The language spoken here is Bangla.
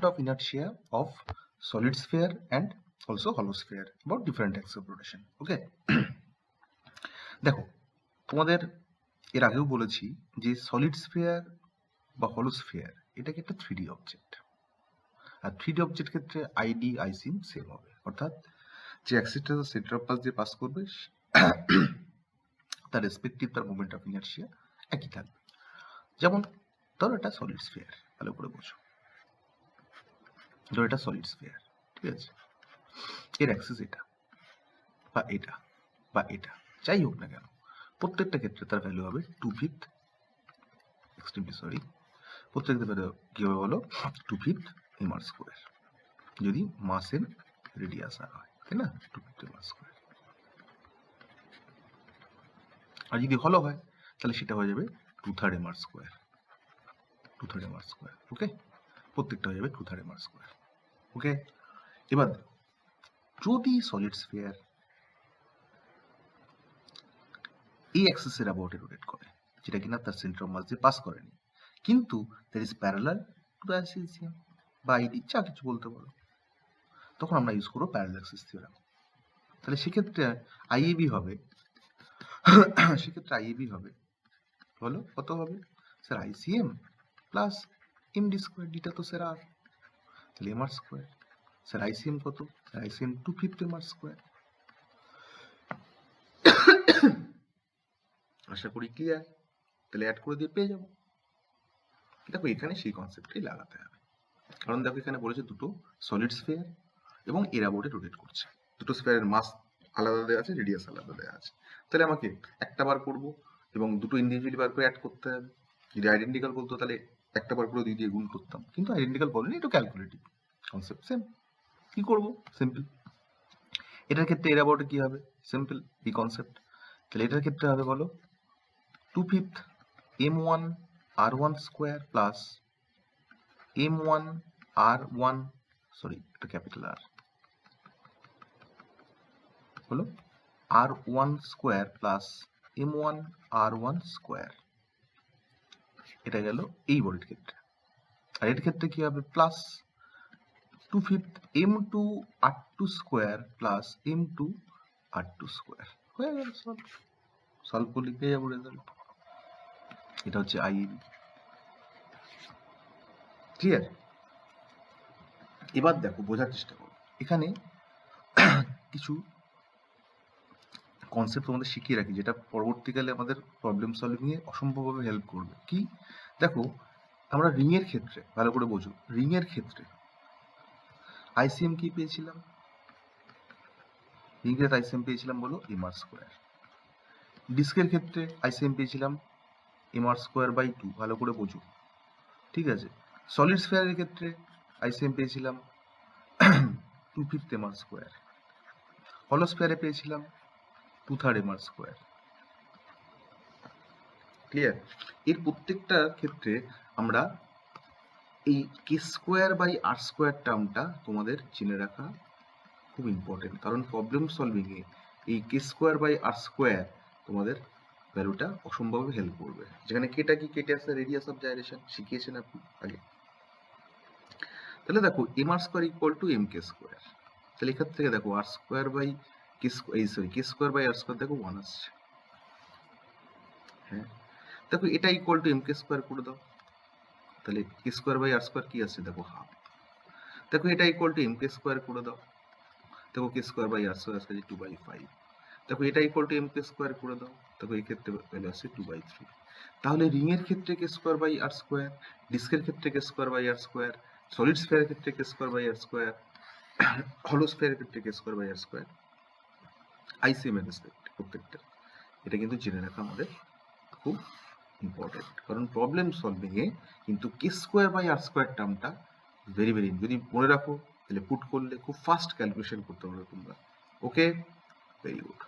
of inertia of solid sphere and also hollow sphere about different types of rotation. Okay. দেখো তোমাদের এর আগেও বলেছি যে সলিড স্ফিয়ার বা হলো স্ফিয়ার এটাকে একটা 3D অবজেক্ট, আর 3D অবজেক্ট ক্ষেত্রে আইডি আইসিম সেম হবে, অর্থাৎ যে অ্যাক্সিসটা সেন্টার অফ মাস দিয়ে পাস করবে তার রেসপেক্টিভ তার মোমেন্ট অফ ইনার্শিয়া একই থাকবে। যেমন ধরো এটা সলিড স্ফিয়ার, ভালো করে বোঝো, ধরো এটা সলিড স্ফিয়ার, ঠিক আছে, এর অ্যাক্সিস এটা বা এটা বা এটা যাই হোক না কেন, প্রত্যেকটা ক্ষেত্রে তার ভ্যালু হবে 2/5, এক্সট্রিমলি সরি, প্রত্যেকটা ভ্যালু কি হবে বলো 2/5 mr স্কয়ার, যদি মাসের রেডিয়াস আর হয়, তাই না, 2/5 mr স্কয়ার। আর যদি হলো হয় তাহলে সেটা হয়ে যাবে 2/3 mr স্কয়ার, 2/3 mr স্কয়ার। ওকে, প্রত্যেকটা হয়ে যাবে 2/3 mr স্কয়ার। ওকে, এবার যদি সলিড স্ফিয়ার এই অ্যাক্সিসের অ্যাবাউটে রোটেট করে, যেটা কিনা তার সেন্টার অফ মাস দিয়ে পাস করেনি, কিন্তু that is parallel to the ICM বা আইডি, যা কিছু বলতে পারো, তখন আমরা ইউজ করবো প্যারালাল অ্যাক্সিস থিওরাম। তাহলে সেক্ষেত্রে আইএবি হবে বলো কত হবে sir, ICM plus MD square, ডিটা তো স্যার আর, তাহলে এমআর স্কোয়ার। স্যার আইসিএম কত, স্যার আইসিএম 2/5 mr স্কোয়ার। আশা করি ক্লিয়ার, তাহলে অ্যাড করে দিয়ে পেয়ে যাবো। দেখো এখানে সেই কনসেপ্টটাই লাগাতে হবে, কারণ দেখো এখানে বলেছে দুটো সলিড স্ফিয়ার এবং এর অ্যাবাউটে রোটেট করছে, দুটো স্ফিয়ারের মাস আলাদা দেওয়া আছে, রেডিয়াস আলাদা দেওয়া আছে, তাহলে আমাকে একটা বার করবো এবং দুটো ইন্ডিভিজুয়ালি বার করে অ্যাড করতে হবে। যদি আইডেন্টিক্যাল বলতো তাহলে একটা বার করে 2 দিয়ে গুণ করতাম, কিন্তু আইডেন্টিক্যাল বলেনি, একটু ক্যালকুলেটিভ কনসেপ্ট, সেম। কি করবো, সিম্পল। এটার ক্ষেত্রে এর অ্যাবাউটে কি হবে, সিম্পল এই কনসেপ্ট। তাহলে এটার ক্ষেত্রে হবে বলো 2/5 m1 r1 square plus m1 r1, sorry এটা ক্যাপিটাল আর, হলো r1 square plus m1 r1 square, এটা গেল এই বডির ক্ষেত্রে। আর এর ক্ষেত্রে কি হবে plus 2/5 m2 r2 square plus m2 r2 square, হয়ে গেল সলভ। সলভ করলে পেয়ে যাবো রেজাল্ট। এটা হচ্ছে আইএবি। ক্লিয়ার? এবার দেখো বোঝার চেষ্টা করো, এখানে কিছু কনসেপ্ট তোমাদের শিখিয়ে রাখি, যেটা পরবর্তীকালে আমাদের প্রবলেম সলভিং এ অসম্ভবভাবে হেল্প করবে। কি দেখো, আমরা রিং এর ক্ষেত্রে ভালো করে বোঝো, রিং এর ক্ষেত্রে আইসিএম কি পেয়েছিলাম, রিং এর আইসিএম পেয়েছিলাম বলো mr স্কোয়ার। ডিস্কের ক্ষেত্রে আইসিএম পেয়েছিলাম mr স্কোয়ার বাই 2, ভালো করে বোঝো, ঠিক আছে। সলিড স্ফিয়ারের ক্ষেত্রে আইসিএম পেয়েছিলাম 2/5 mr স্কোয়ার। হলো স্ফিয়ারে পেয়েছিলাম 2/3 mr স্কোয়ার। ক্লিয়ার? এর প্রত্যেকটার ক্ষেত্রে আমরা এই কে স্কোয়ার বাই আর স্কোয়ার টার্মটা তোমাদের জেনে রাখা খুব ইম্পর্টেন্ট, কারণ প্রবলেম সলভিং এ এই কে স্কোয়ার বাই আর স্কোয়ার তোমাদের ভ্যালুটা অসম্ভব হেল্প করবে। যেখানে কেটা কি, কেটে আসে রেডিয়াস অফ জাইরেশন, শিখিয়েছেন আপনি আগে। তাহলে দেখো M R square equal to M K square, তাহলে এখান থেকে দেখো R square by K square by R square দেখো 1 আসছে। হ্যাঁ, দেখো এটা equal to M K square করে দাও, তাহলে K square by R square কি আসছে দেখো হাফ। দেখো এটা equal to M K square করে দাও, দেখো K square by R square আসছে 2/5। দেখো এটা equal to M K square করে দাও, দেখো এই ক্ষেত্রে ভ্যালু আসছে 2/3। তাহলে রিং এর ক্ষেত্রে K square by R square, ডিস্কের ক্ষেত্রে K square by R square, solid স্ফিয়ারের ক্ষেত্রে K square by R square, hollow স্ফিয়ারের ক্ষেত্রে K square by R square, ICM এর রেসপেক্ট প্রত্যেকটা। এটা কিন্তু জেনে রাখা আমাদের খুব ইম্পর্টেন্ট, কারণ প্রবলেম সলভিং এ কিন্তু K square by R square টার্মটা ভেরি ভেরি, যদি মনে রাখো তাহলে পুট করলে খুব ফাস্ট ক্যালকুলেশন করতে পারবে তোমরা। ওকে, ভেরি গুড।